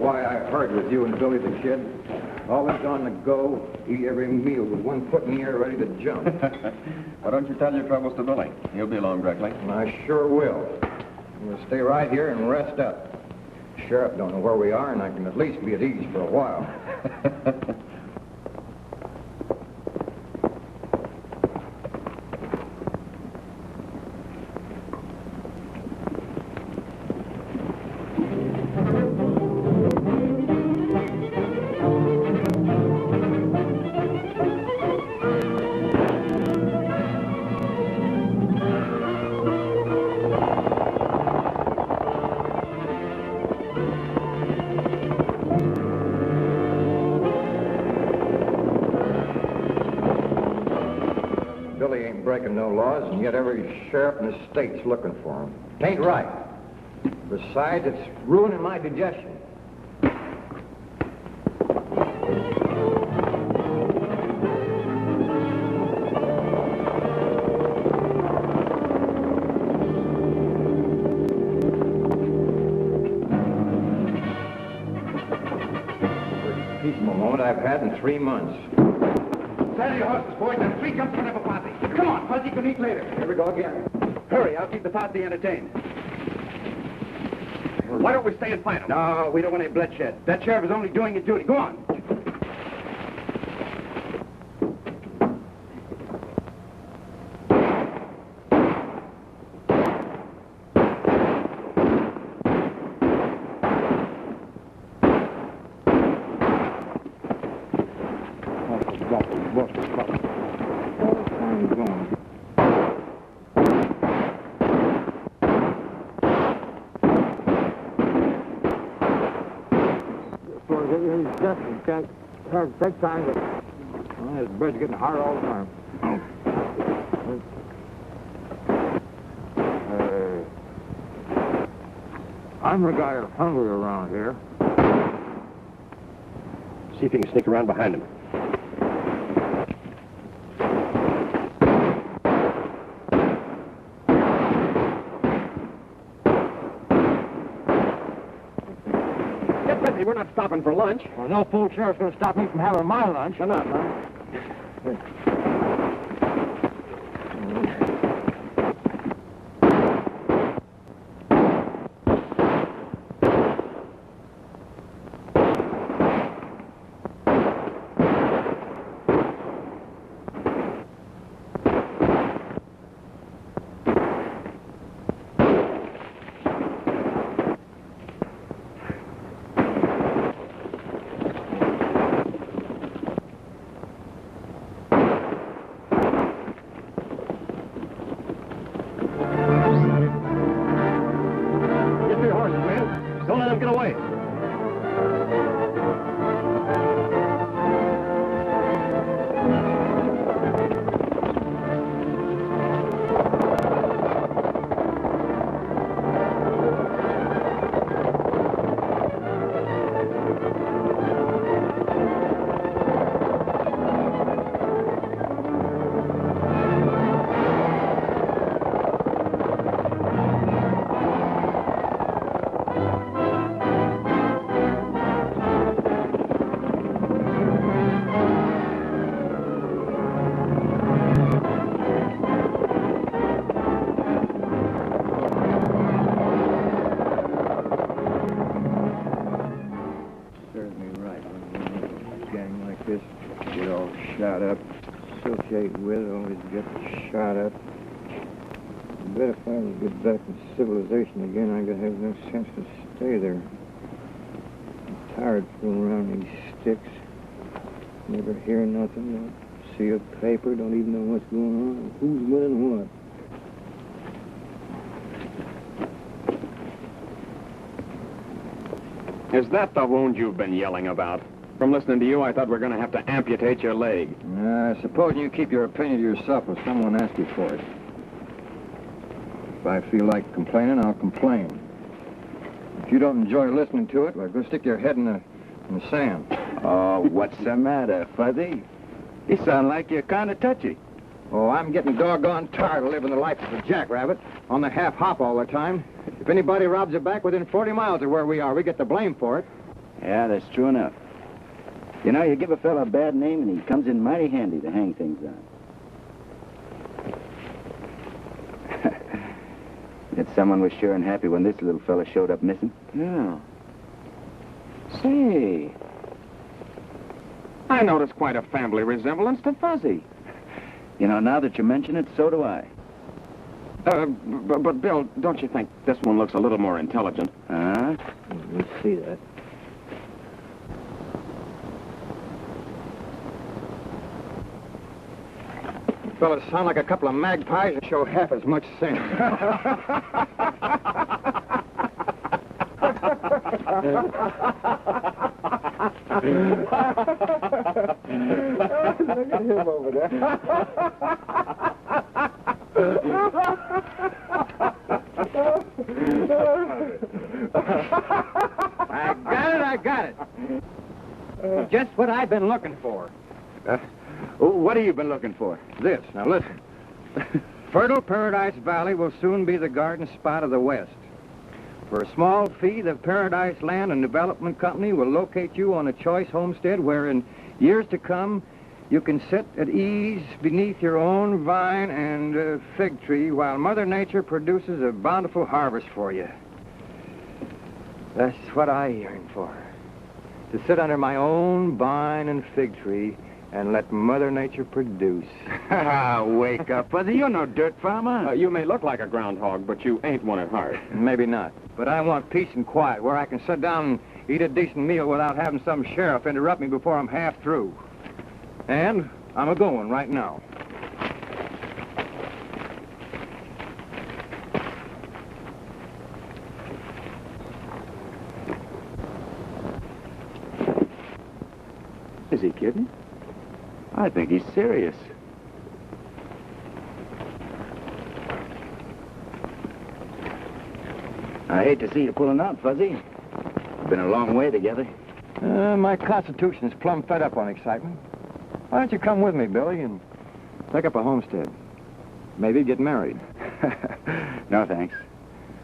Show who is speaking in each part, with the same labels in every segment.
Speaker 1: why I heard with you and Billy the Kid. Always on the go, eat every meal with one foot in the air ready to jump.
Speaker 2: Why don't you tell your troubles to Billy? He'll be along directly.
Speaker 1: I sure will. I'm going to stay right here and rest up. Sheriff don't know where we are, and I can at least be at ease for a while. Breaking no laws, and yet every sheriff in the state's looking for him. It ain't right. Besides, it's ruining my digestion. First peaceful moment I've had in 3 months.
Speaker 3: Saddle your horses, boys, and 3 jumps for a posse. Come on, Fuzzy can eat later.
Speaker 1: Here we go again.
Speaker 3: Hurry, I'll keep the posse entertained. Why don't we stay and fight them? No, we don't want any bloodshed. That sheriff is only doing his duty. Go on.
Speaker 1: Take time, but this bread's getting hard all the time. I'm the guy that's hungry around here.
Speaker 3: See if you can sneak around behind him. We're not stopping for lunch.
Speaker 1: Well, no fool sheriff's going to stop me from having my lunch.
Speaker 3: Shut up, huh?
Speaker 1: Civilization again, I gotta have no sense to stay there. I'm tired fooling around these sticks. Never hear nothing, don't see a paper, don't even know what's going on, who's winning what.
Speaker 3: Is that the wound you've been yelling about? From listening to you, I thought we were going to have to amputate your leg.
Speaker 1: Supposing you keep your opinion to yourself if someone asks you for it. If I feel like complaining, I'll complain. If you don't enjoy listening to it, well, go stick your head in the sand.
Speaker 4: Oh, what's the matter, Fuzzy? You sound like you're kind of touchy.
Speaker 1: Oh, I'm getting doggone tired of living the life of a jackrabbit on the half-hop all the time. If anybody robs a bank within 40 miles of where we are, we get the blame for it.
Speaker 4: Yeah, that's true enough. You know, you give a fella a bad name and he comes in mighty handy to hang things on. That someone was sure and happy when this little fella showed up missing.
Speaker 3: Yeah. Say, I notice quite a family resemblance to Fuzzy.
Speaker 4: You know, now that you mention it, so do I.
Speaker 3: But Bill, don't you think this one looks a little more intelligent?
Speaker 4: Huh?
Speaker 1: Let's see that.
Speaker 5: Fellas sound like a couple of magpies and show half as much sense. Look at him over there. I got it. Just what I've been looking for.
Speaker 4: What have you been looking for?
Speaker 5: This. Now listen. Fertile Paradise Valley will soon be the garden spot of the West. For a small fee, the Paradise Land and Development Company will locate you on a choice homestead where in years to come you can sit at ease beneath your own vine and fig tree while Mother Nature produces a bountiful harvest for you. That's what I yearn for. To sit under my own vine and fig tree and let Mother Nature produce.
Speaker 4: Wake up, Fuzzy. You're no dirt farmer.
Speaker 3: You may look like a groundhog, but you ain't one at heart.
Speaker 5: Maybe not. But I want peace and quiet where I can sit down and eat a decent meal without having some sheriff interrupt me before I'm half through. And I'm a-going right now.
Speaker 3: Is he kidding?
Speaker 4: I think he's serious. I hate to see you pulling out, Fuzzy. We've been a long way together.
Speaker 5: My constitution's plumb fed up on excitement. Why don't you come with me, Billy, and take up a homestead? Maybe get married.
Speaker 4: No, thanks.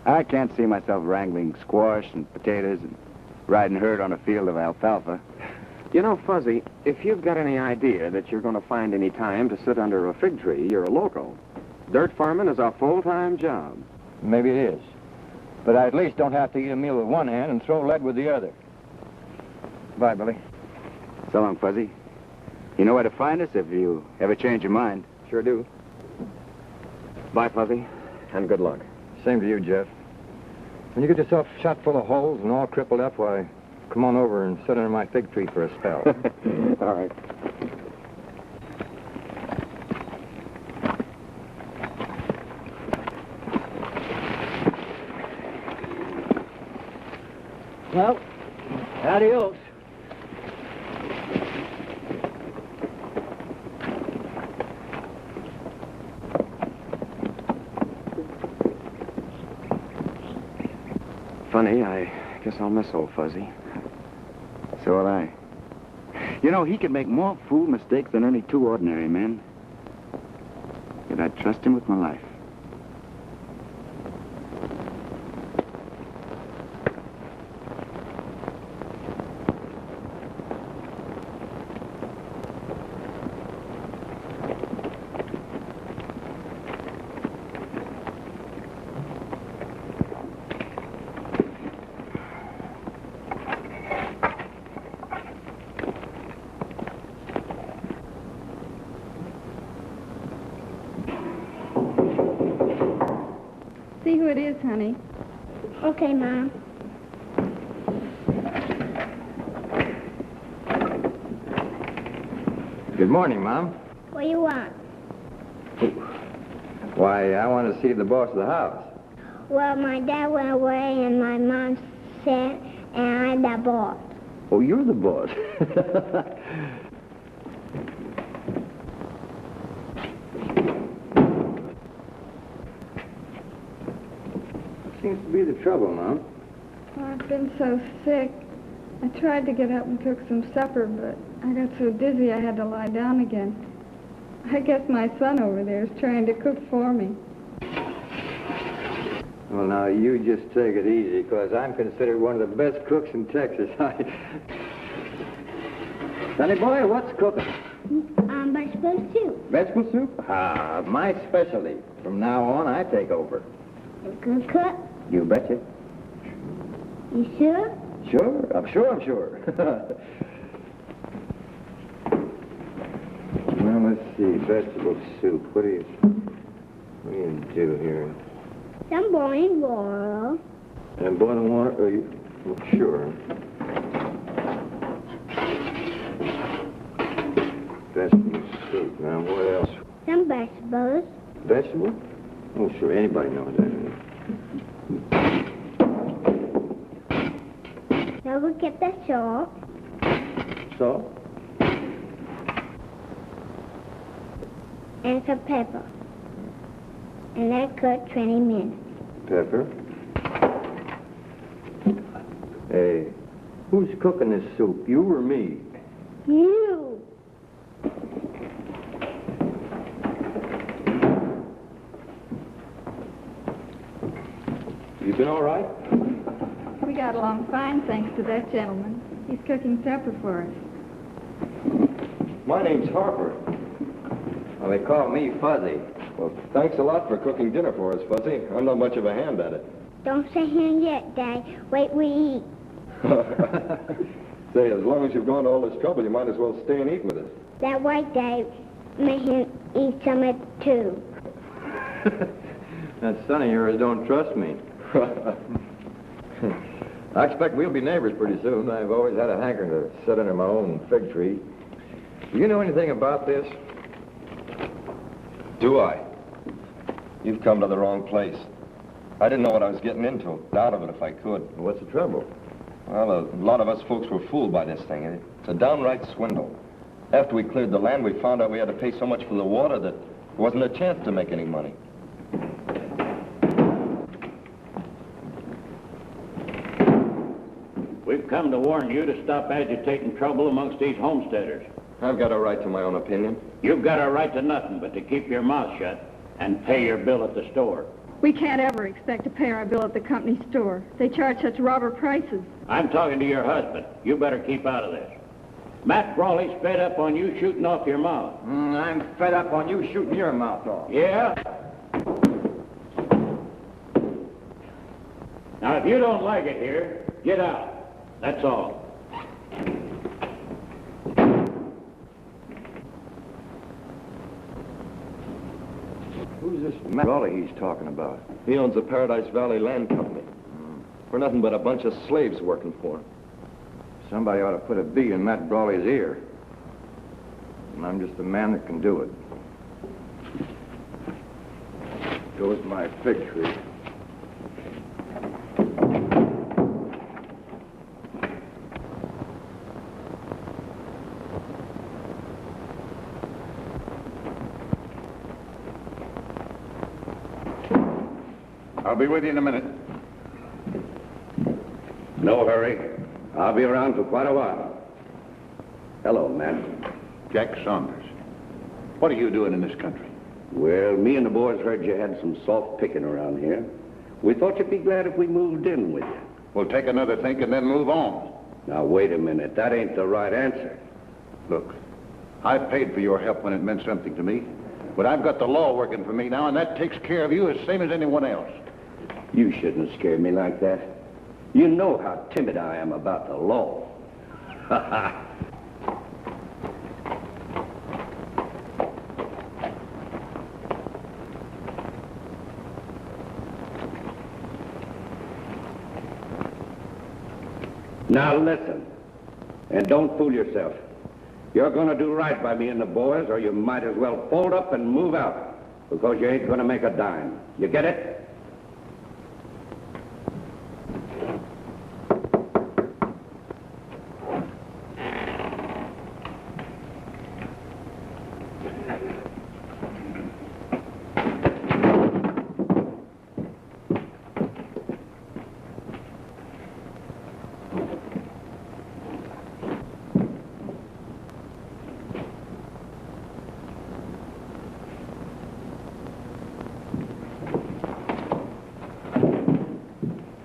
Speaker 4: I can't see myself wrangling squash and potatoes and riding herd on a field of alfalfa.
Speaker 3: You know, Fuzzy, if you've got any idea that you're going to find any time to sit under a fig tree, you're a loco. Dirt farming is a full-time job.
Speaker 5: Maybe it is. But I at least don't have to eat a meal with one hand and throw lead with the other. Bye, Billy.
Speaker 4: So long, Fuzzy. You know where to find us if you ever change your mind.
Speaker 5: Sure do.
Speaker 3: Bye, Fuzzy, and good luck.
Speaker 5: Same to you, Jeff. When you get yourself shot full of holes and all crippled up, why, come on over and sit under my fig tree for a spell.
Speaker 3: All right.
Speaker 5: Well, adios.
Speaker 3: Funny, I guess I'll miss old Fuzzy.
Speaker 4: So will I. You know, he could make more fool mistakes than any two ordinary men. Yet I'd trust him with my life.
Speaker 6: See who it is, honey.
Speaker 7: Okay, Mom.
Speaker 5: Good morning, Mom.
Speaker 7: What do you want?
Speaker 5: Why, I want to see the boss of the house.
Speaker 7: Well, my dad went away and my mom said, and I'm the boss.
Speaker 5: Oh, you're the boss. Seems to be the trouble, Mom.
Speaker 6: Oh, I've been so sick. I tried to get up and cook some supper, but I got so dizzy I had to lie down again. I guess my son over there is trying to cook for me.
Speaker 5: Well, now, you just take it easy, because I'm considered one of the best cooks in Texas. Sonny boy, what's cooking?
Speaker 7: Vegetable soup.
Speaker 5: Vegetable soup? Ah, my specialty. From now on, I take over.
Speaker 7: You good cook?
Speaker 5: You betcha.
Speaker 7: You sure?
Speaker 5: Sure, I'm sure. Well, let's see, vegetable soup. What do you do here?
Speaker 7: Some boiling water.
Speaker 5: And boiling water? Are you? Well, sure. Vegetable soup. Now, what else?
Speaker 7: Some vegetables.
Speaker 5: Vegetable? Oh, sure. Anybody knows that.
Speaker 7: Now we'll get the salt.
Speaker 5: Salt?
Speaker 7: And some pepper. And let cook 20 minutes.
Speaker 5: Pepper. Hey, who's cooking this soup? You or me?
Speaker 7: You.
Speaker 5: You been all right?
Speaker 6: We got along fine, thanks to that gentleman. He's cooking supper for us.
Speaker 5: My name's Harper. Well, they call me Fuzzy.
Speaker 2: Well, thanks a lot for cooking dinner for us, Fuzzy. I'm not much of a hand at it.
Speaker 7: Don't say him yet, Dad. Wait, we eat.
Speaker 2: Say, as long as you've gone to all this trouble, you might as well stay and eat with us.
Speaker 7: That white Dad made him eat some of it, too.
Speaker 5: That son of yours don't trust me. I expect we'll be neighbors pretty soon. I've always had a hankering to sit under my own fig tree. Do you know anything about this?
Speaker 2: Do I? You've come to the wrong place. I didn't know what I was getting into. Out of it if I could.
Speaker 5: What's the trouble?
Speaker 2: Well, a lot of us folks were fooled by this thing. It's a downright swindle. After we cleared the land, we found out we had to pay so much for the water that there wasn't a chance to make any money.
Speaker 8: We've come to warn you to stop agitating trouble amongst these homesteaders.
Speaker 2: I've got a right to my own opinion.
Speaker 8: You've got a right to nothing but to keep your mouth shut and pay your bill at the store.
Speaker 6: We can't ever expect to pay our bill at the company store. They charge such robber prices.
Speaker 8: I'm talking to your husband. You better keep out of this. Matt Brawley's fed up on you shooting off your mouth.
Speaker 5: I'm fed up on you shooting your mouth off.
Speaker 8: Yeah? Now, if you don't like it here, get out. That's all.
Speaker 5: Who's this Matt Brawley he's talking about?
Speaker 2: He owns the Paradise Valley Land Company. We're nothing but a bunch of slaves working for him.
Speaker 5: Somebody ought to put a bee in Matt Brawley's ear. And I'm just the man that can do it. Goes my fig tree.
Speaker 4: I'll be with you in a minute.
Speaker 9: No hurry. I'll be around for quite a while. Hello, Matt.
Speaker 4: Jack Saunders. What are you doing in this country?
Speaker 9: Well, me and the boys heard you had some soft picking around here. We thought you'd be glad if we moved in with you.
Speaker 4: We'll take another think and then move on.
Speaker 9: Now, wait a minute. That ain't the right answer.
Speaker 4: Look, I paid for your help when it meant something to me. But I've got the law working for me now, and that takes care of you as same as anyone else.
Speaker 9: You shouldn't have scared me like that. You know how timid I am about the law. Ha ha. Now listen, and don't fool yourself. You're going to do right by me and the boys, or you might as well fold up and move out, because you ain't going to make a dime. You get it?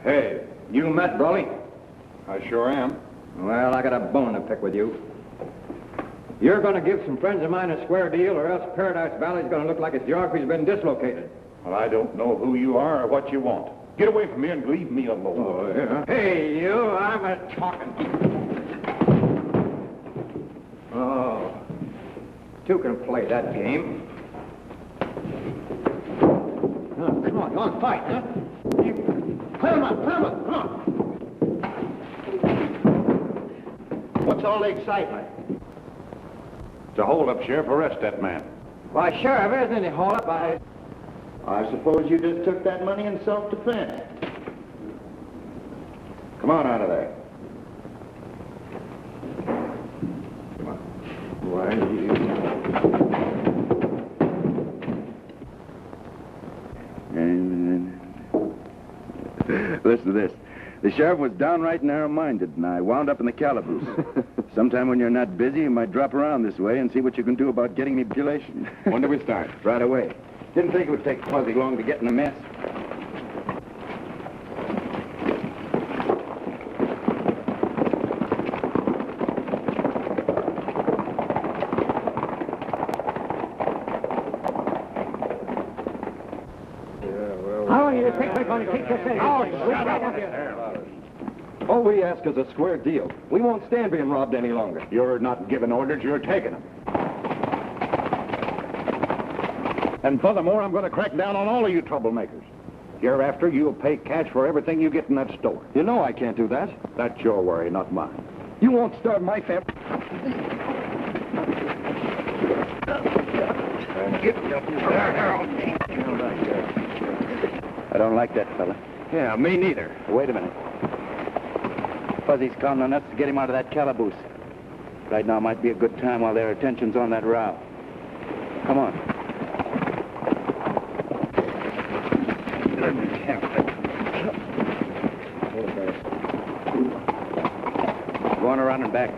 Speaker 5: Hey, you Matt Brawley?
Speaker 9: I sure am.
Speaker 5: Well, I got a bone to pick with you. You're going to give some friends of mine a square deal, or else Paradise Valley's going to look like its geography's been dislocated.
Speaker 9: Well, I don't know who you are or what you want. Get away from me and leave me alone.
Speaker 5: Oh, yeah? Hey, you, I'm a talking. Oh, two can play that game. Oh, come on, fight, huh? Clear him up, come on. What's all the excitement?
Speaker 9: It's a hold-up, Sheriff. Arrest that man.
Speaker 5: Why, Sheriff, there isn't any hold-up.
Speaker 1: I suppose you just took that money in self-defense.
Speaker 2: Come on out of there.
Speaker 1: Why,
Speaker 4: Listen to this. The sheriff was downright narrow-minded, and I wound up in the calaboose. Sometime when you're not busy, you might drop around this way and see what you can do about getting me population.
Speaker 9: When do we start?
Speaker 4: Right away. Didn't think it would take Fuzzy long to get in a mess.
Speaker 5: How long you think we're going to keep this in? All we ask is a square deal. We won't stand being robbed any longer.
Speaker 9: You're not giving orders, you're taking them. And furthermore, I'm going to crack down on all of you troublemakers. Hereafter, you'll pay cash for everything you get in that store.
Speaker 5: You know I can't do that.
Speaker 9: That's your worry, not mine.
Speaker 5: You won't starve my family.
Speaker 4: I don't like that fella.
Speaker 5: Yeah, me neither.
Speaker 4: Wait a minute. Fuzzy's counting on us to get him out of that calaboose. Right now might be a good time while their attention's on that row. Come on. Going around and back.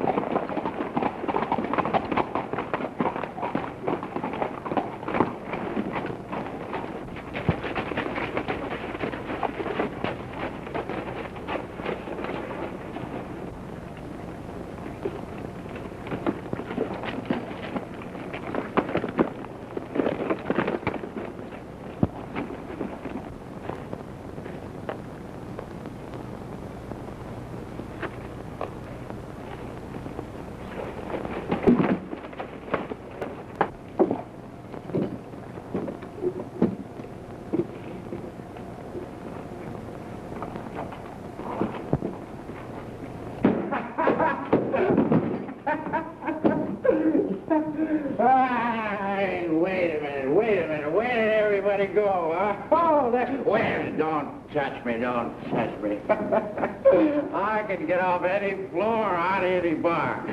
Speaker 8: Wait a minute. Where did everybody go? Oh, well, don't touch me. I can get off any floor on any bar.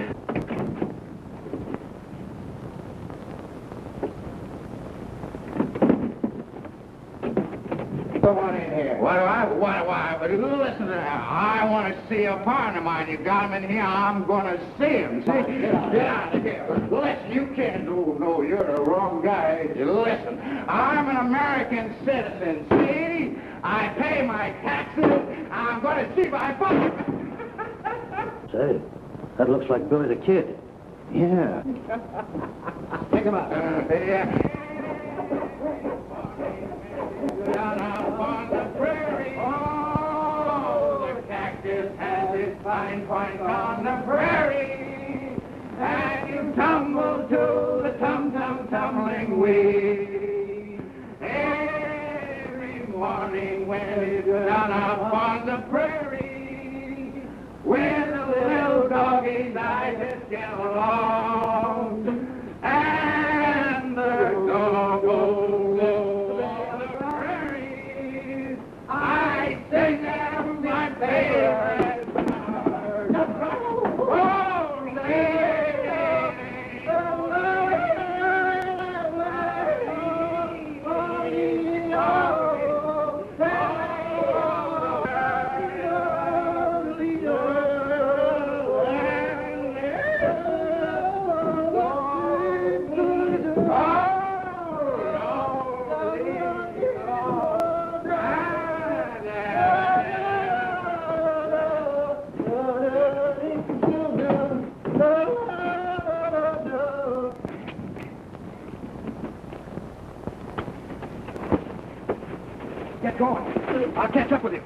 Speaker 8: Come on in here. What do I? Listen, I want to see a partner of mine. You got him in here, I'm going to see him. See? Get out of here. Listen, you can't. No, you're the wrong guy. Listen, I'm an American citizen, see? I pay my taxes. I'm going to see my father.
Speaker 1: Say, that looks like Billy the Kid.
Speaker 5: Yeah. Take him out.
Speaker 8: Yeah. Down up on the prairie, oh, the cactus has its fine points on the prairie, and you tumble to the tumbling weed. Every morning when it's down up on the prairie, when the little doggies eyes just get along, and the dog goes. I sing them my favorite bird. Oh,
Speaker 5: Get going. I'll catch up with you.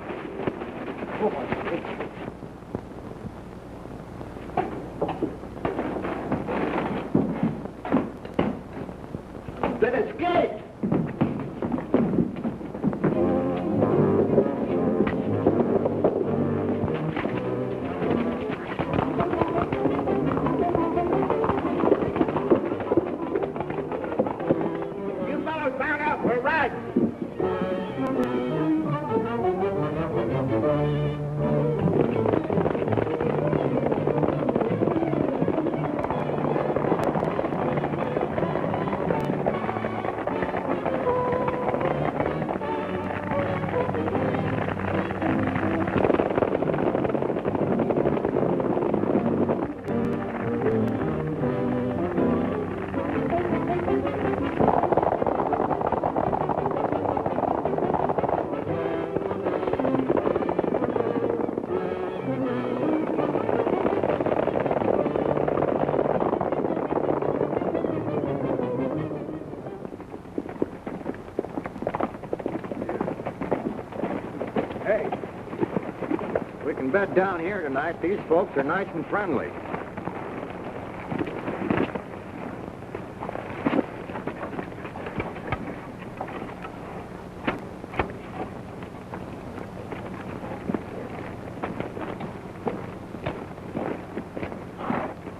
Speaker 8: Then escape! You fellows mount up. We're riding.
Speaker 5: Hey, we can bed down here tonight. These folks are nice and friendly.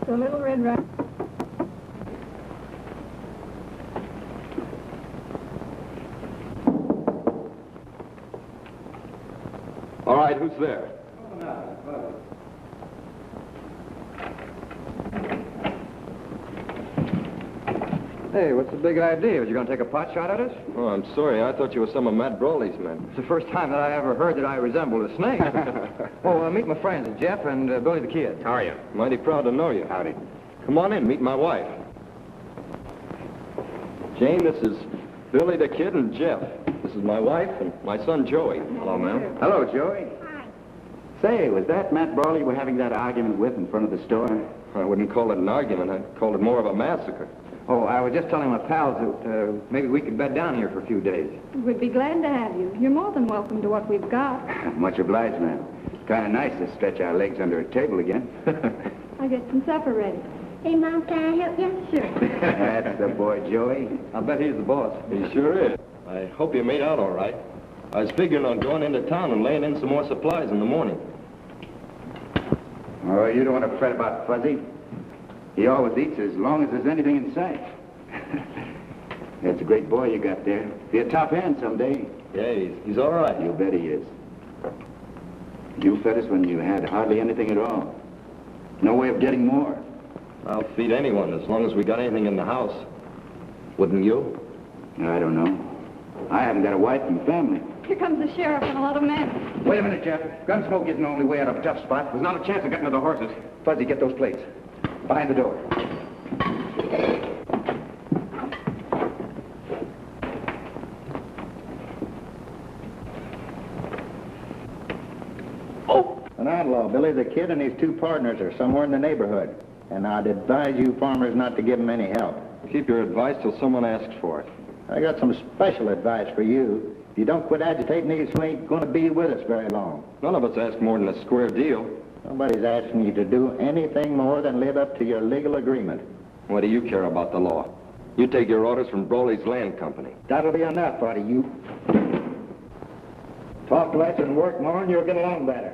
Speaker 6: The little red riding.
Speaker 2: All right, who's there?
Speaker 5: Hey, what's the big idea? Was you going to take a pot shot at us?
Speaker 2: Oh, I'm sorry. I thought you were some of Matt Brawley's men.
Speaker 5: It's the first time that I ever heard that I resembled a snake. Meet my friends, Jeff and Billy the Kid.
Speaker 3: How are you?
Speaker 2: Mighty proud to know you.
Speaker 3: Howdy.
Speaker 2: Come on in, meet my wife. Jane, this is Billy the Kid and Jeff. This is my wife and my son Joey. Hello, ma'am.
Speaker 3: Hello, Joey. Say, was that Matt Brawley you were having that argument with in front of the store?
Speaker 2: I wouldn't call it an argument. I'd call it more of a massacre.
Speaker 5: Oh, I was just telling my pals that maybe we could bed down here for a few days.
Speaker 6: We'd be glad to have you. You're more than welcome to what we've got.
Speaker 3: Much obliged, ma'am. Kind of nice to stretch our legs under a table again.
Speaker 6: I'll get some supper ready.
Speaker 7: Hey, Mom, can I help you?
Speaker 6: Sure.
Speaker 3: That's the boy, Joey.
Speaker 5: I'll bet he's the boss.
Speaker 2: He sure is. I hope you made out all right. I was figuring on going into town and laying in some more supplies in the morning.
Speaker 3: Oh, you don't want to fret about Fuzzy. He always eats as long as there's anything in sight. That's a great boy you got there. Be a top hand someday.
Speaker 2: Yeah, he's all right.
Speaker 3: You bet he is. You fed us when you had hardly anything at all. No way of getting more.
Speaker 2: I'll feed anyone as long as we got anything in the house. Wouldn't you?
Speaker 3: I don't know. I haven't got a wife and family.
Speaker 6: Here comes the sheriff and a lot of men.
Speaker 3: Wait a minute, Jeff. Gunsmoke isn't the only way out of a tough spot. There's not a chance of getting to the horses. Fuzzy, get those plates. Behind the door.
Speaker 10: An outlaw, Billy the Kid, and his two partners are somewhere in the neighborhood. And I'd advise you farmers not to give them any help.
Speaker 2: Keep your advice till someone asks for it.
Speaker 10: I got some special advice for you. If you don't quit agitating these, you ain't going to be with us very long.
Speaker 2: None of us ask more than a square deal.
Speaker 10: Nobody's asking you to do anything more than live up to your legal agreement.
Speaker 2: What do you care about the law? You take your orders from Brawley's Land Company.
Speaker 10: That'll be enough out of you. Talk less and work more, and you'll get along better.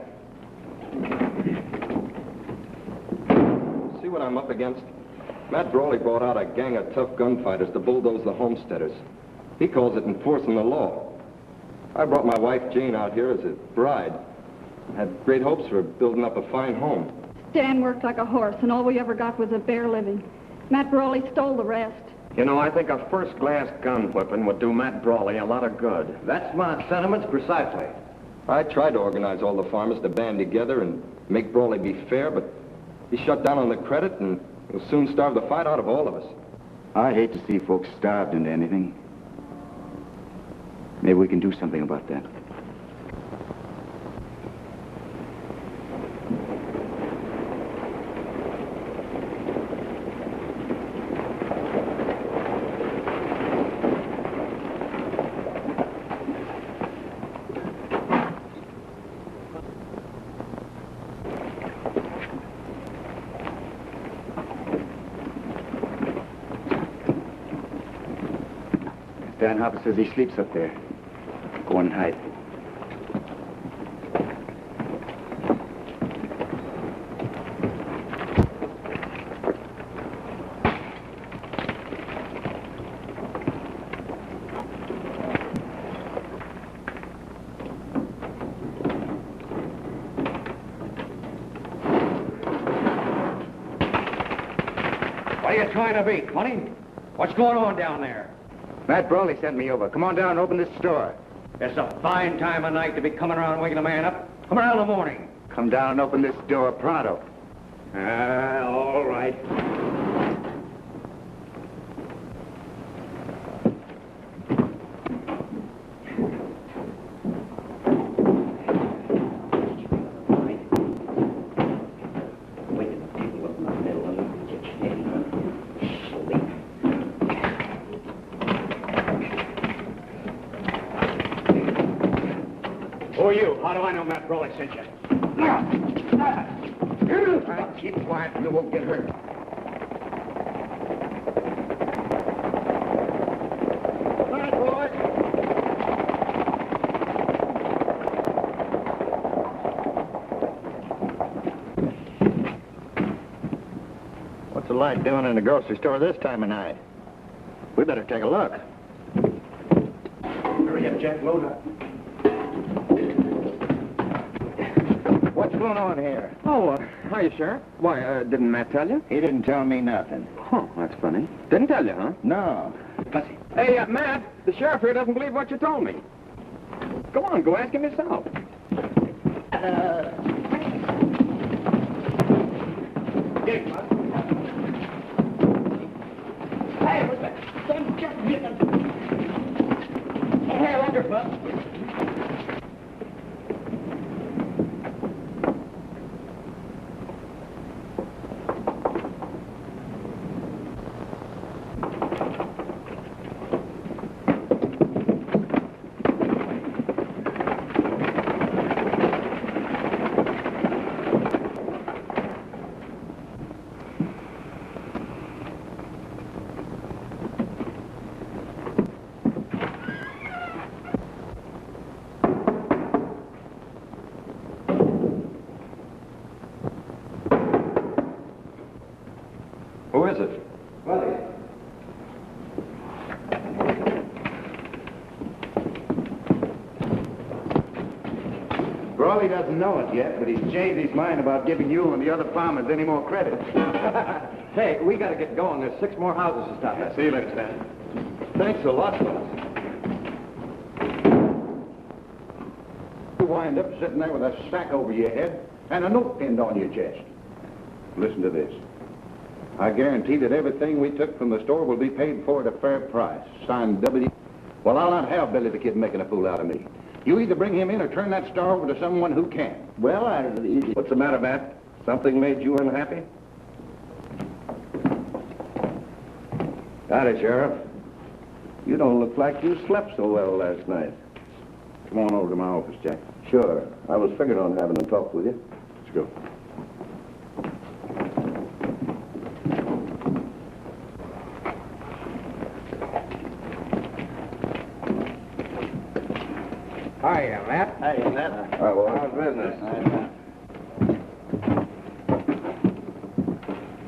Speaker 2: See what I'm up against? Matt Brawley brought out a gang of tough gunfighters to bulldoze the homesteaders. He calls it enforcing the law. I brought my wife Jane out here as a bride. Had great hopes for building up a fine home.
Speaker 6: Dan worked like a horse, and all we ever got was a bare living. Matt Brawley stole the rest.
Speaker 3: You know, I think a first-class gun whipping would do Matt Brawley a lot of good.
Speaker 5: That's my sentiments precisely.
Speaker 2: I tried to organize all the farmers to band together and make Brawley be fair, but he shut down on the credit and will soon starve the fight out of all of us.
Speaker 3: I hate to see folks starved into anything. Maybe we can do something about that. Van Hopper says he sleeps up there. Go on and hide.
Speaker 4: What are you trying to be, 20? What's going on down there?
Speaker 3: Matt Brawley sent me over. Come on down and open this store.
Speaker 4: It's a fine time of night to be coming around waking a man up. Come around in the morning.
Speaker 3: Come down and open this door pronto.
Speaker 4: All right. Who are you? How do I know Matt Brawley sent you?
Speaker 3: Keep quiet, you won't get hurt.
Speaker 4: All right, boys.
Speaker 10: What's the light doing in the grocery store this time of night? We better take a look.
Speaker 4: Hurry up, Jack. Load up.
Speaker 10: What's going on here?
Speaker 2: Oh, hiya, Sheriff. Why, didn't Matt tell you?
Speaker 10: He didn't tell me nothing.
Speaker 2: Huh, that's funny. Didn't tell you, huh?
Speaker 10: No.
Speaker 4: Fussy.
Speaker 2: Hey, Matt, the sheriff here doesn't believe what you told me. Go on, go ask him yourself.
Speaker 4: Get him, Bud. Hey, what's that? Don't just get them. Hey, longer, Bud.
Speaker 2: Who is it?
Speaker 3: Brawley doesn't know it yet, but he's changed his mind about giving you and the other farmers any more credit.
Speaker 2: Hey, we gotta get going. There's 6 more houses to stop at.
Speaker 3: See you later, Stan.
Speaker 2: Thanks a lot, fellas.
Speaker 8: You wind up sitting there with a sack over your head and a note pinned on your chest. Listen to this. I guarantee that everything we took from the store will be paid for at a fair price. Signed W. Well, I'll not have Billy the Kid making a fool out of me. You either bring him in or turn that store over to someone who can.
Speaker 10: Well,
Speaker 9: What's the matter, Matt? Something made you unhappy? Howdy, Sheriff. You don't look like you slept so well last night.
Speaker 8: Come on over to my office, Jack.
Speaker 9: Sure. I was figuring on having a talk with you.
Speaker 8: Let's go.
Speaker 5: Hiya, Matt.
Speaker 10: Hey, is that a...
Speaker 9: All right, well, how's business?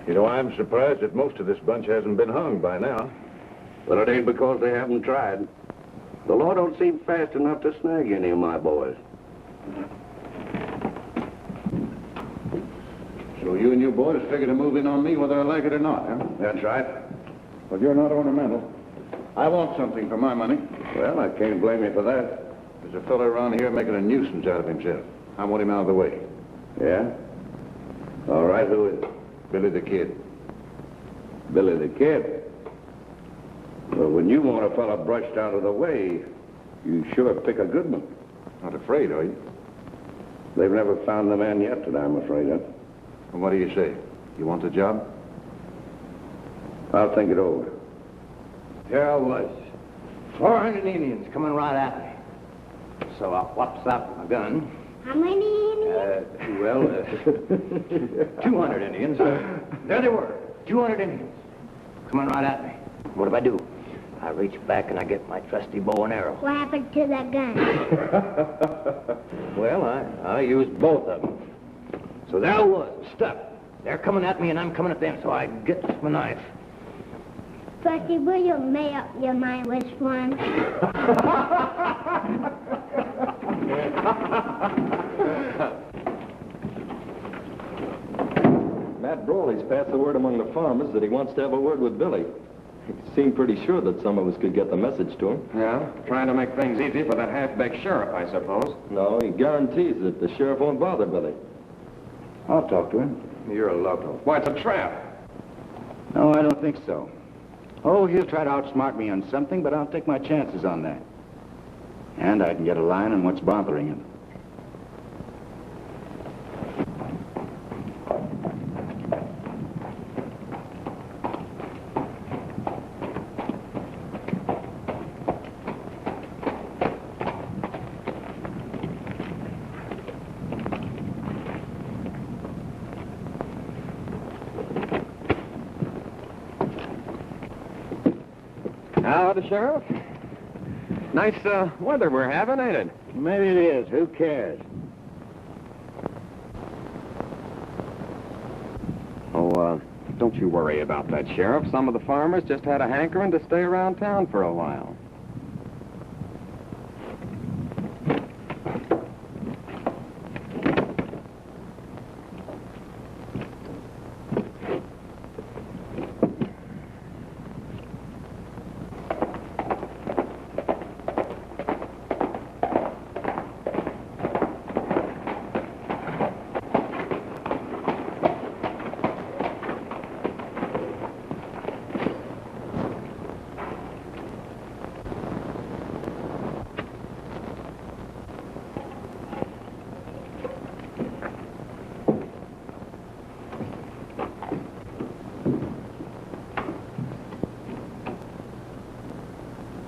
Speaker 8: You know, I'm surprised that most of this bunch hasn't been hung by now.
Speaker 9: Well, it ain't because they haven't tried. The law don't seem fast enough to snag any of my boys.
Speaker 8: So you and your boys figure to move in on me whether I like it or not, huh?
Speaker 9: That's right.
Speaker 8: But you're not ornamental. I want something for my money.
Speaker 9: Well, I can't blame you for that.
Speaker 8: There's a fellow around here making a nuisance out of himself. I want him out of the way.
Speaker 9: Yeah? All right, who is it?
Speaker 8: Billy the Kid.
Speaker 9: Billy the Kid. Well, when you want a fella brushed out of the way, you sure pick a good one.
Speaker 8: Not afraid, are you?
Speaker 9: They've never found the man yet that I'm afraid of.
Speaker 8: And what do you say? You want the job?
Speaker 9: I'll think it over.
Speaker 5: There I was. 400 Indians coming right at me. So I whops out my gun.
Speaker 7: How many Indians?
Speaker 5: 200 Indians. There they were. 200 Indians coming right at me. What do?
Speaker 11: I reach back and I get my trusty bow and arrow.
Speaker 7: What happened to the gun?
Speaker 11: Well, I used both of them. So there I was, stuck. They're coming at me and I'm coming at them, so I gets my knife.
Speaker 7: Fuzzy, will you make up your mind which one?
Speaker 2: Matt Brawley's passed the word among the farmers that he wants to have a word with Billy. He seemed pretty sure that some of us could get the message to him.
Speaker 9: Yeah, trying to make things easy for that half-baked sheriff, I suppose.
Speaker 2: No, he guarantees that the sheriff won't bother Billy.
Speaker 3: I'll talk to him.
Speaker 9: You're a loco. Why, it's a trap.
Speaker 3: No, I don't think so. Oh, he'll try to outsmart me on something, but I'll take my chances on that. And I can get a line on what's bothering him.
Speaker 9: Howdy, Sheriff. Nice weather we're having, ain't it?
Speaker 3: Maybe it is. Who cares?
Speaker 9: Oh, don't you worry about that, Sheriff. Some of the farmers just had a hankering to stay around town for a while.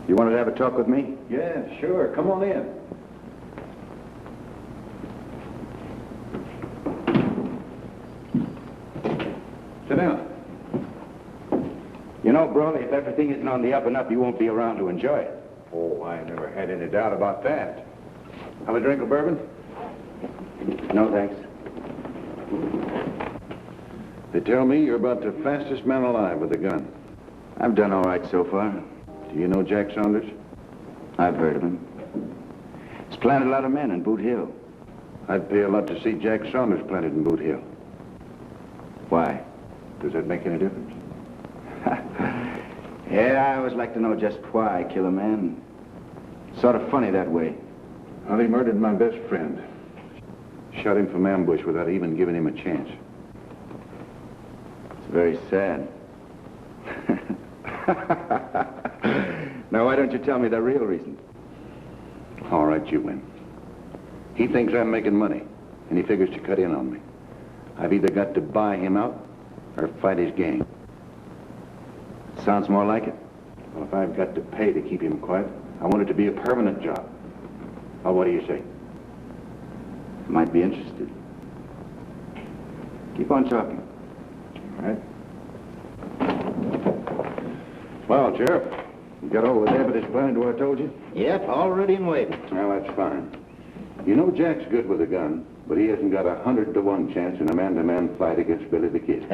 Speaker 3: You wanted to have a talk with me?
Speaker 10: Yeah, sure. Come on in. Sit down.
Speaker 3: You know, Brawley, if everything isn't on the up and up, you won't be around to enjoy it.
Speaker 10: Oh, I never had any doubt about that. Have a drink of bourbon?
Speaker 3: No, thanks.
Speaker 10: They tell me you're about the fastest man alive with a gun.
Speaker 3: I've done all right so far.
Speaker 10: Do you know Jack Saunders?
Speaker 3: I've heard of him. He's planted a lot of men in Boot Hill.
Speaker 10: I'd pay a lot to see Jack Saunders planted in Boot Hill.
Speaker 3: Why?
Speaker 10: Does that make any difference?
Speaker 3: Yeah, I always like to know just why I kill a man. Sort of funny that way.
Speaker 10: Well, he murdered my best friend. Shot him from ambush without even giving him a chance.
Speaker 3: It's very sad. Now, why don't you tell me the real reason?
Speaker 10: All right, you win. He thinks I'm making money, and he figures to cut in on me. I've either got to buy him out or fight his gang.
Speaker 3: Sounds more like it.
Speaker 10: Well, if I've got to pay to keep him quiet, I want it to be a permanent job. Well, what do you say?
Speaker 3: Might be interested. Keep on talking.
Speaker 10: All right. Well, Sheriff, you got all the evidence planted what I told you?
Speaker 11: Yep, all ready and waiting.
Speaker 10: Well, that's fine. You know Jack's good with a gun, but he hasn't got 100-to-1 chance in a man-to-man fight against Billy the Kid.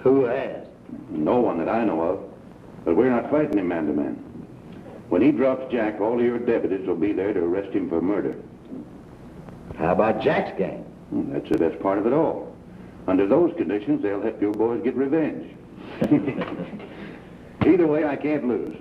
Speaker 11: Who has?
Speaker 10: No one that I know of. But we're not fighting him man-to-man. When he drops Jack, all of your deputies will be there to arrest him for murder.
Speaker 11: How about Jack's gang?
Speaker 10: That's the best part of it all. Under those conditions, they'll help your boys get revenge. Either way, I can't lose.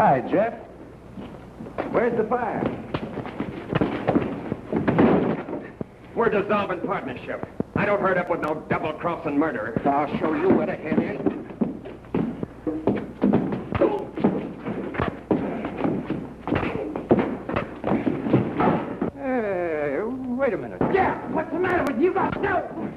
Speaker 3: Hi, Jeff. Where's the fire?
Speaker 2: We're dissolving partnership. I don't hurt up with no double-crossing murderer.
Speaker 3: I'll show you where the head is.
Speaker 5: Hey, wait a minute.
Speaker 8: Yeah, what's the matter with you? Got no.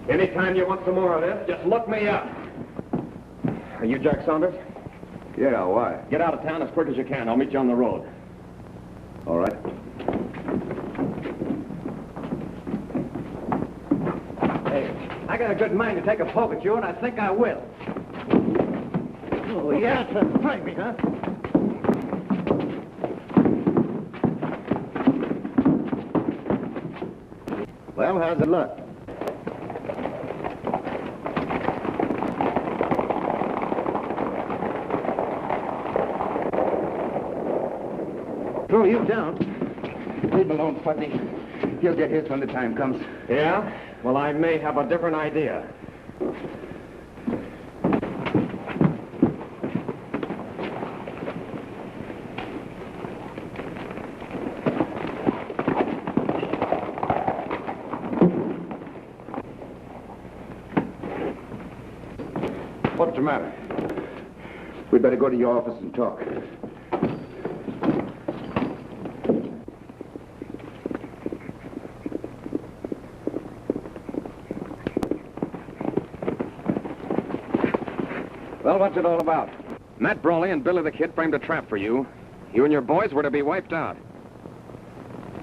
Speaker 2: Anytime you want some more of this, just look me up. Are you Jack Saunders?
Speaker 10: Yeah, why?
Speaker 2: Get out of town as quick as you can. I'll meet you on the road.
Speaker 10: All right.
Speaker 5: Hey, I got a good mind to take a poke at you, and I think I will. Oh, yeah, to find me, huh? Well, how's it look?
Speaker 3: Oh, you don't. Leave him alone, Fuzzy. He'll get his when the time comes.
Speaker 2: Yeah? Well, I may have a different idea.
Speaker 3: What's the matter? We better go to your office and talk.
Speaker 5: Well, what's it all about?
Speaker 2: Matt Brawley and Billy the Kid framed a trap for you. You and your boys were to be wiped out.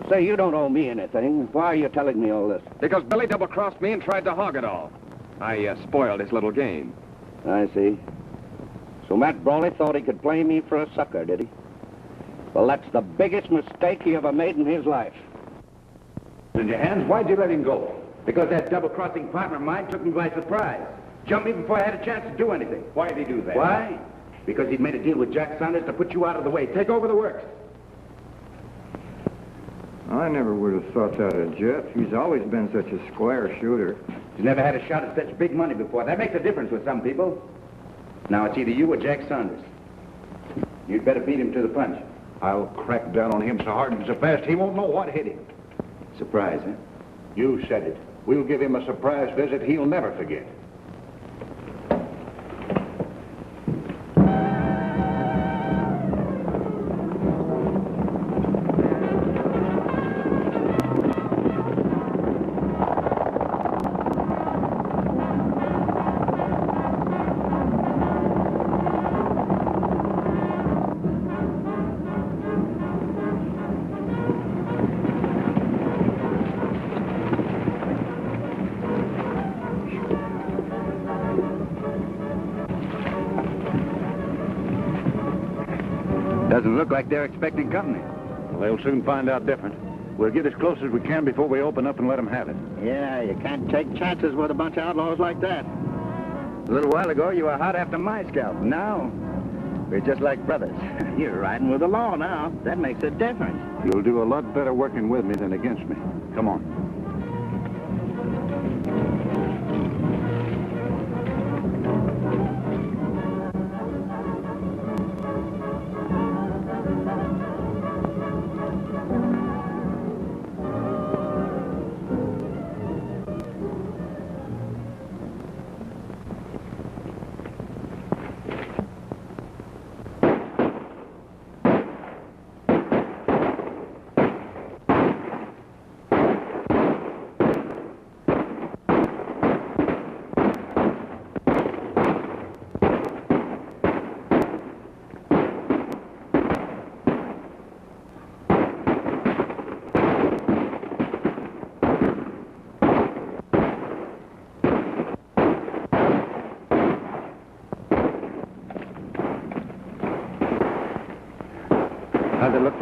Speaker 4: Say, you don't owe me anything. Why are you telling me all this?
Speaker 2: Because Billy double-crossed me and tried to hog it all. I spoiled his little game.
Speaker 4: I see. So Matt Brawley thought he could play me for a sucker, did he? Well, that's the biggest mistake he ever made in his life.
Speaker 3: In your hands, why'd you let him go? Because that double-crossing partner of mine took me by surprise. Jumped me before I had a chance to do anything.
Speaker 10: Why'd he do that?
Speaker 3: Why? Because he'd made a deal with Jack Saunders to put you out of the way, take over the works.
Speaker 5: I never would have thought that of Jeff. He's always been such a square shooter.
Speaker 3: He's never had a shot at such big money before. That makes a difference with some people. Now it's either you or Jack Saunders. You'd better beat him to the punch.
Speaker 10: I'll crack down on him so hard and so fast he won't know what hit him.
Speaker 3: Surprise, huh?
Speaker 10: You said it. We'll give him a surprise visit he'll never forget.
Speaker 3: Doesn't look like they're expecting company.
Speaker 10: Well, they'll soon find out different. We'll get as close as we can before we open up and let them have it.
Speaker 5: Yeah, you can't take chances with a bunch of outlaws like that.
Speaker 3: A little while ago, you were hot after my scalp. Now, we're just like brothers.
Speaker 5: You're riding with the law now. That makes a difference.
Speaker 10: You'll do a lot better working with me than against me. Come on.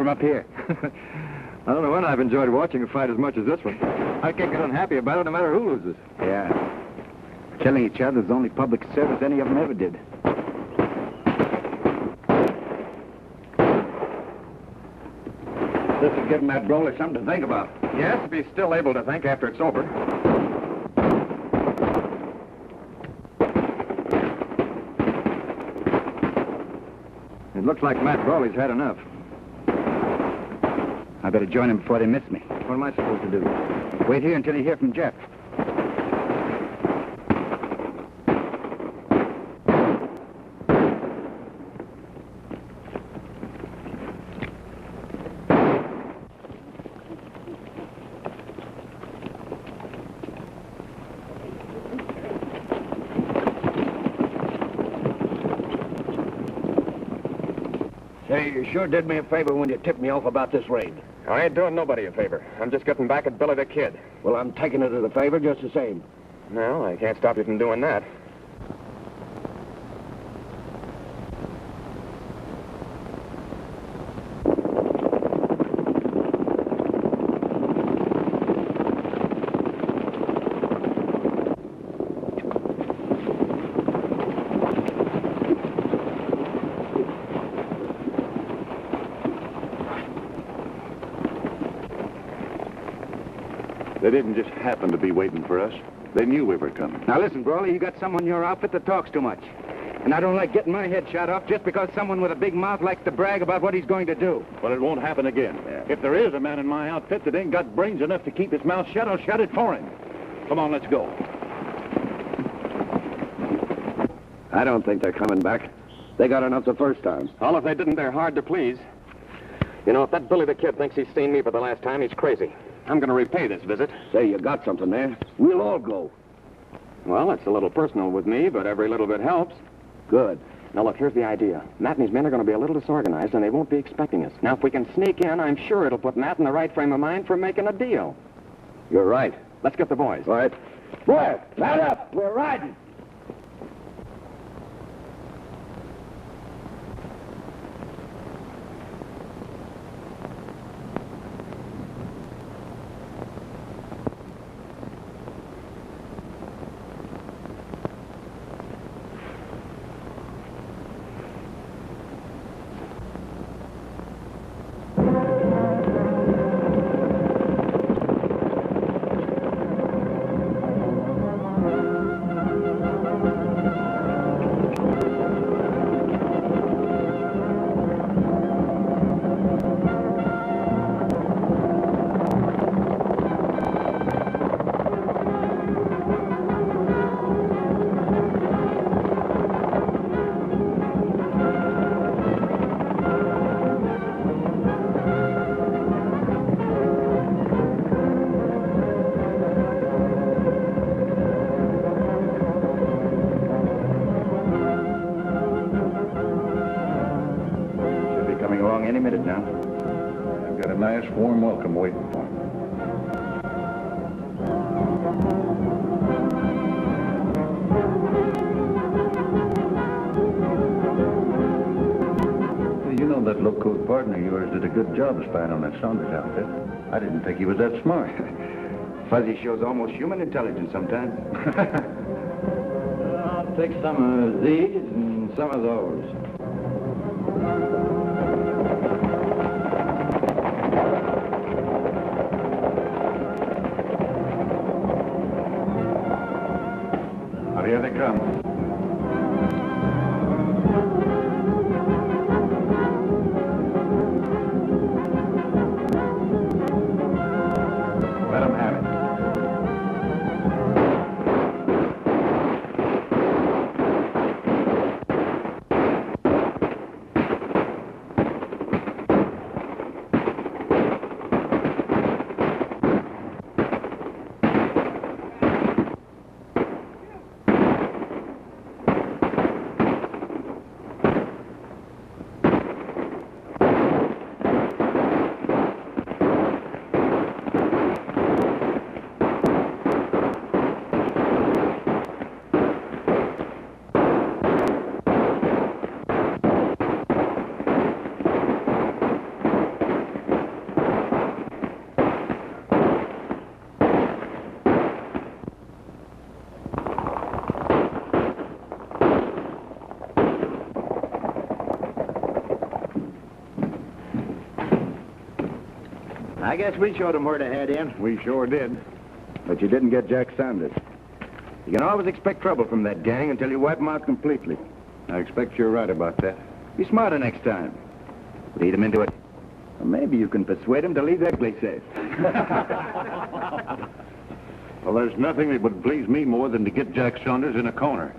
Speaker 5: from up here. I don't know when I've enjoyed watching a fight as much as this one. I can't get unhappy about it no matter who loses.
Speaker 4: Yeah. Killing each other is the only public service any of them ever did.
Speaker 9: This is giving Matt Brawley something to think about.
Speaker 5: Yes, if he's still able to think after it's over. It looks like Matt Brawley's had enough.
Speaker 4: I better join him before they miss me.
Speaker 5: What am I supposed to do?
Speaker 4: Wait here until you hear from Jeff.
Speaker 11: Say, you sure did me a favor when you tipped me off about this raid.
Speaker 2: I ain't doing nobody a favor. I'm just getting back at Billy the Kid.
Speaker 11: Well, I'm taking it as a favor just the same.
Speaker 2: Well, I can't stop you from doing that.
Speaker 10: They didn't just happen to be waiting for us. They knew we were coming.
Speaker 4: Now listen, Brawley, you got someone in your outfit that talks too much. And I don't like getting my head shot off just because someone with a big mouth likes to brag about what he's going to do.
Speaker 9: Well, it won't happen again. If there is a man in my outfit that ain't got brains enough to keep his mouth shut, I'll shut it for him. Come on, let's go.
Speaker 11: I don't think they're coming back. They got enough the first time.
Speaker 2: All if they didn't, they're hard to please. You know, if that Billy the Kid thinks he's seen me for the last time, he's crazy. I'm going to repay this visit.
Speaker 11: Say, you got something there. We'll all go.
Speaker 2: Well, it's a little personal with me, but every little bit helps.
Speaker 11: Good.
Speaker 2: Now, look, here's the idea. Matt and his men are going to be a little disorganized, and they won't be expecting us. Now, if we can sneak in, I'm sure it'll put Matt in the right frame of mind for making a deal.
Speaker 11: You're right.
Speaker 2: Let's get the boys.
Speaker 11: All right. Boy, mount up. We're riding.
Speaker 4: Any minute now.
Speaker 10: I've got a nice warm welcome waiting for me. You know that low-cost partner of yours did a good job spying on that Saunders outfit. I didn't think he was that smart.
Speaker 4: Fuzzy shows almost human intelligence sometimes.
Speaker 5: I'll take some of these and some of those.
Speaker 10: Here they come. Let them have it.
Speaker 3: I guess we showed them where to head in.
Speaker 5: We sure did.
Speaker 3: But you didn't get Jack Saunders. You can always expect trouble from that gang until you wipe them out completely.
Speaker 10: I expect you're right about that.
Speaker 3: Be smarter next time. Lead them into it. Or maybe you can persuade them to leave Egley safe.
Speaker 10: Well, there's nothing that would please me more than to get Jack Saunders in a corner.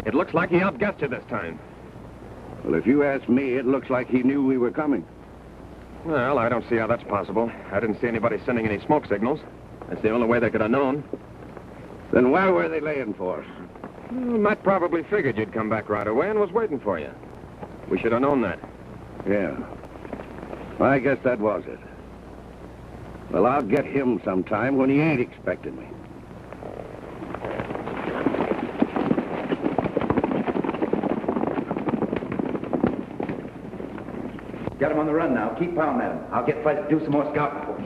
Speaker 5: It looks like he outguessed you this time.
Speaker 9: Well, if you ask me, it looks like he knew we were coming.
Speaker 5: Well, I don't see how that's possible. I didn't see anybody sending any smoke signals. That's the only way they could have known.
Speaker 9: Then why were they laying for us?
Speaker 5: Well, Matt probably figured you'd come back right away and was waiting for you. We should have known that.
Speaker 9: Yeah. Well, I guess that was it. Well, I'll get him sometime when he ain't expecting me.
Speaker 3: Got him on the run now. Keep pounding at him. I'll get Fuzzy to do some more scouting for us.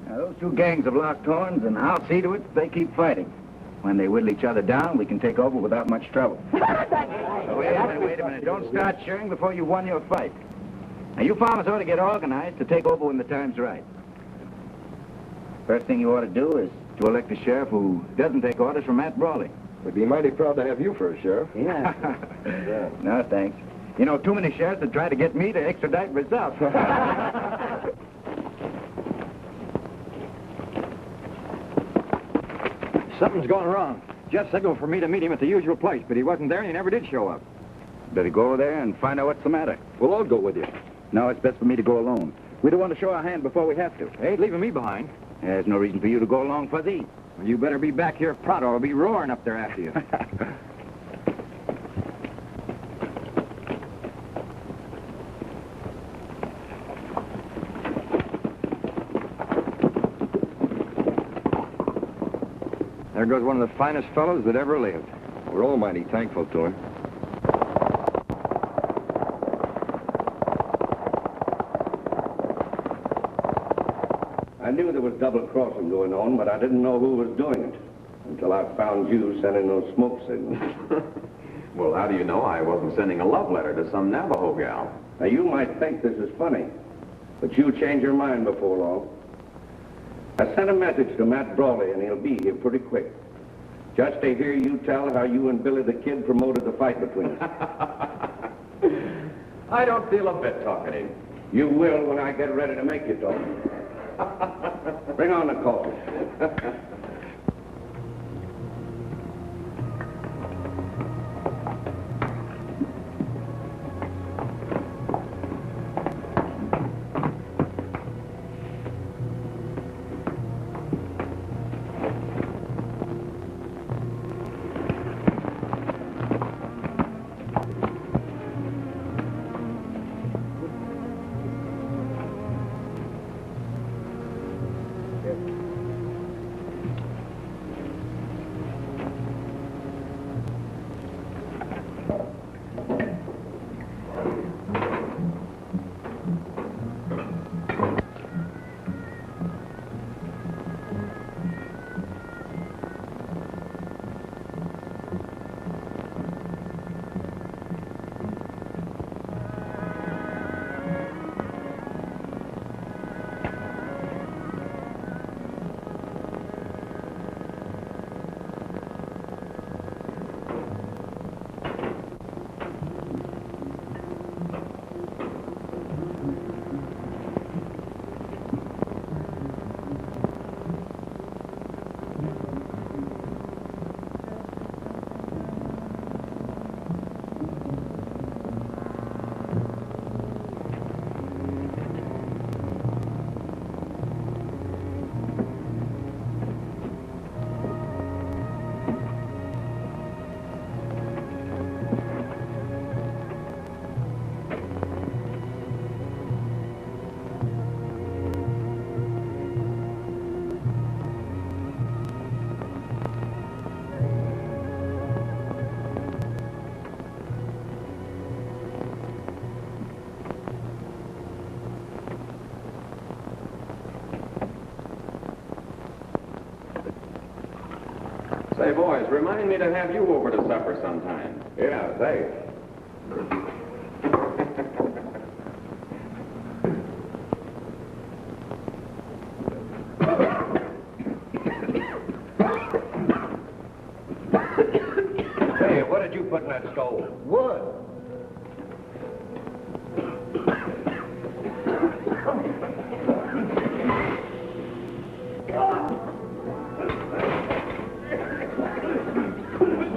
Speaker 3: Now, those two gangs have locked horns, and I'll see to it they keep fighting. When they whittle each other down, we can take over without much trouble. Wait a minute. Don't start cheering before you've won your fight. Now, you farmers ought to get organized to take over when the time's right. First thing you ought to do is to elect a sheriff who doesn't take orders from Matt Brawley.
Speaker 2: We'd be mighty proud to have you for a sheriff.
Speaker 3: Yeah. No, thanks. You know, too many sheriffs would try to get me to extradite myself.
Speaker 5: Something's going wrong. Jeff signaled for me to meet him at the usual place, but he wasn't there and he never did show up.
Speaker 3: Better go over there and find out what's the matter.
Speaker 2: We'll all go with you.
Speaker 3: No, it's best for me to go alone. We don't want to show our hand before we have to.
Speaker 5: Hey, leaving me behind.
Speaker 3: There's no reason for you to go along, Fuzzy.
Speaker 5: Well, you better be back here pronto. I'll be roaring up there after you. There goes one of the finest fellows that ever lived.
Speaker 2: We're all mighty thankful to him.
Speaker 9: I knew there was double crossing going on, but I didn't know who was doing it until I found you sending those smoke signals.
Speaker 12: Well, how do you know I wasn't sending a love letter to some Navajo gal?
Speaker 9: Now, you might think this is funny, but you'll change your mind before long. I sent a message to Matt Brawley, and he'll be here pretty quick. Just to hear you tell how you and Billy the Kid promoted the fight between us.
Speaker 12: I don't feel a bit talkative.
Speaker 9: You will when I get ready to make you talk. Bring on the coffee.
Speaker 12: Say, boys, remind me to have you over to supper sometime.
Speaker 9: Yeah, thanks.
Speaker 5: Hey, what did you put in that stove? Wood.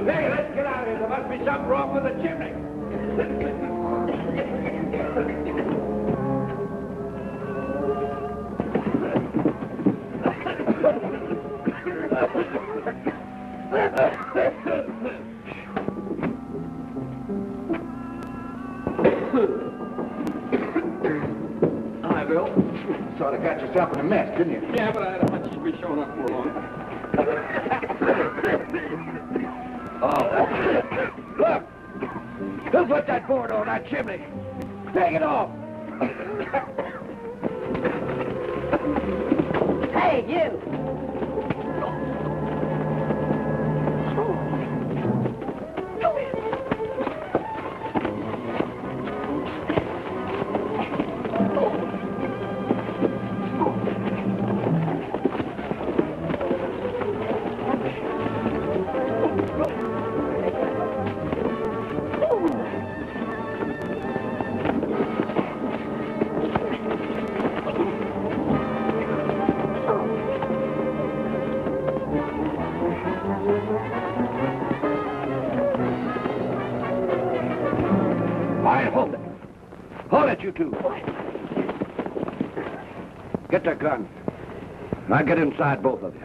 Speaker 3: Hey, let's get out of here. There must be something wrong with the chimney.
Speaker 11: Hi, Bill.
Speaker 3: Sort of got yourself in a mess, didn't you?
Speaker 11: Yeah, but I had a hunch you'd be showing up for long.
Speaker 3: Look! Who put that board on that chimney? Take it off!
Speaker 13: Hey, you!
Speaker 3: Hold it. Hold it, you two. Get that gun. Now get inside, both of you.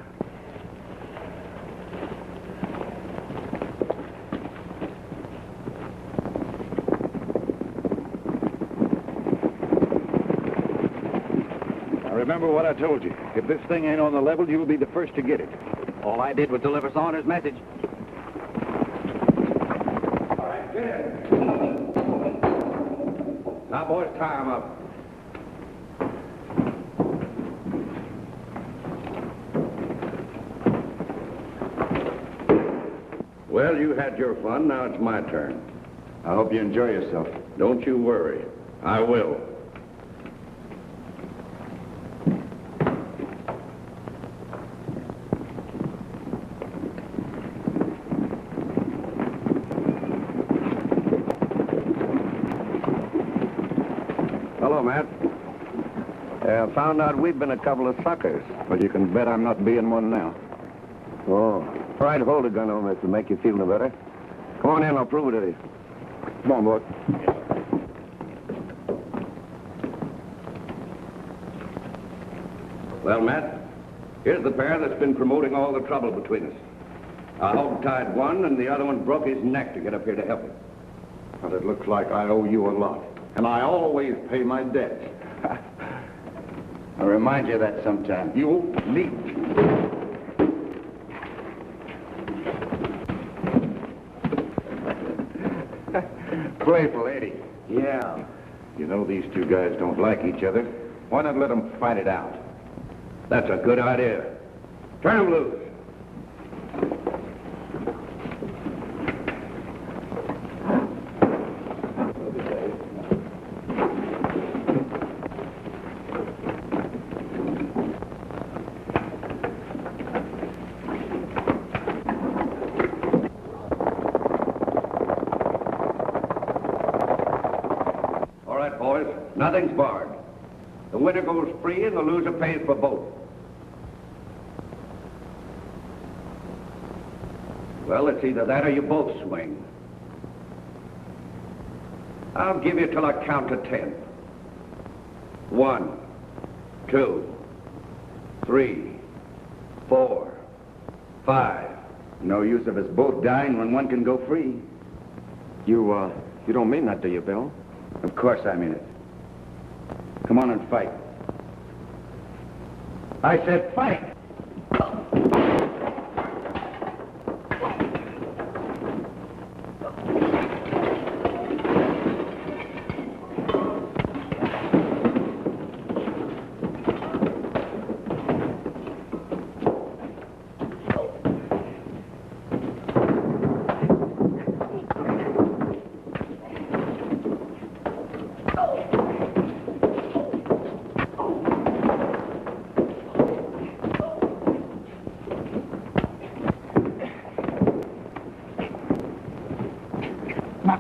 Speaker 5: Now remember what I told you. If this thing ain't on the level, you'll be the first to get it.
Speaker 4: All I did was deliver Saunders' message.
Speaker 3: All right, get in. Now, boys, tie him up.
Speaker 9: Well, you had your fun. Now it's my turn.
Speaker 5: I hope you enjoy yourself.
Speaker 9: Don't you worry. I will. Hello, Matt. Found out we've been a couple of suckers.
Speaker 5: Well, you can bet I'm not being one now.
Speaker 9: Oh. All right, hold the gun on this to make you feel no better. Come on in, I'll prove it to you.
Speaker 5: Come on, boy.
Speaker 9: Well, Matt, here's the pair that's been promoting all the trouble between us. I hog-tied one, and the other one broke his neck to get up here to help him.
Speaker 5: Well, it looks like I owe you a lot. And I always pay my debts.
Speaker 4: I'll remind you of that sometime.
Speaker 5: You neat.
Speaker 4: Playful, Eddie.
Speaker 5: Yeah. You know these two guys don't like each other. Why not let them fight it out?
Speaker 9: That's a good idea. Turn him loose. All right, boys. Nothing's barred. The winner goes free and the loser pays for both. Well, it's either that or you both swing. I'll give you till I count to 10. 1, 2, 3, 4, 5.
Speaker 4: No use of us both dying when one can go free.
Speaker 2: You don't mean that, do you, Bill?
Speaker 4: Of course I mean it. Come on and fight.
Speaker 3: I said fight.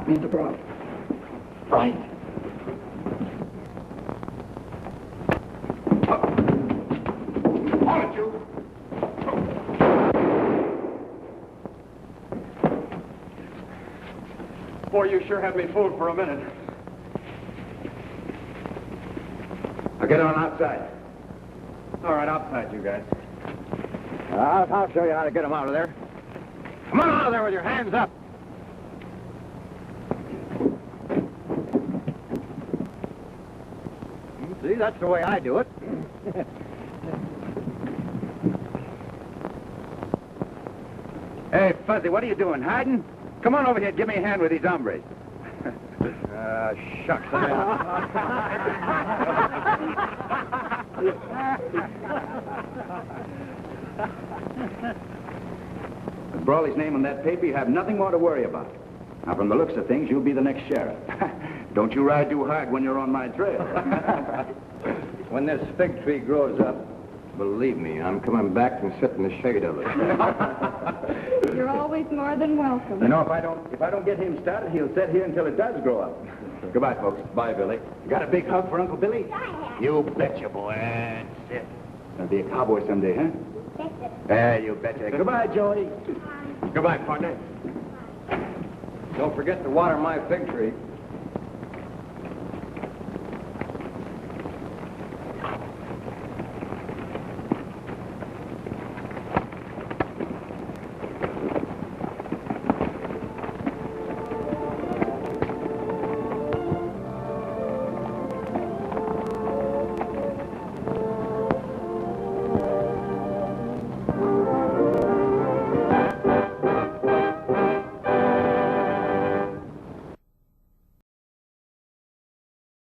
Speaker 3: Mr. Brawley. Right.
Speaker 8: Hold it, you.
Speaker 3: Boy, you sure had me fooled for a minute. Now get on outside. All right, outside, you guys.
Speaker 5: I'll show you how to get them out of there. Come on out of there with your hands up. See, that's the way I do it.
Speaker 3: Hey, Fuzzy, what are you doing, hiding? Come on over here and give me a hand with these hombres.
Speaker 5: Shucks.
Speaker 3: With Brawley's name on that paper, you have nothing more to worry about. Now, from the looks of things, you'll be the next sheriff. Don't you ride too hard when you're on my trail.
Speaker 5: When this fig tree grows up, believe me, I'm coming back and sit in the shade of it.
Speaker 6: You're always more than welcome.
Speaker 3: You know, if I don't get him started, he'll sit here until it does grow up. Goodbye, folks.
Speaker 5: Bye, Billy.
Speaker 3: You got a big hug for Uncle Billy? You betcha, boy. That's it. Gonna be a cowboy someday, huh? Yeah, you betcha. Goodbye, Joey. Goodbye, partner.
Speaker 5: Don't forget to water my fig tree.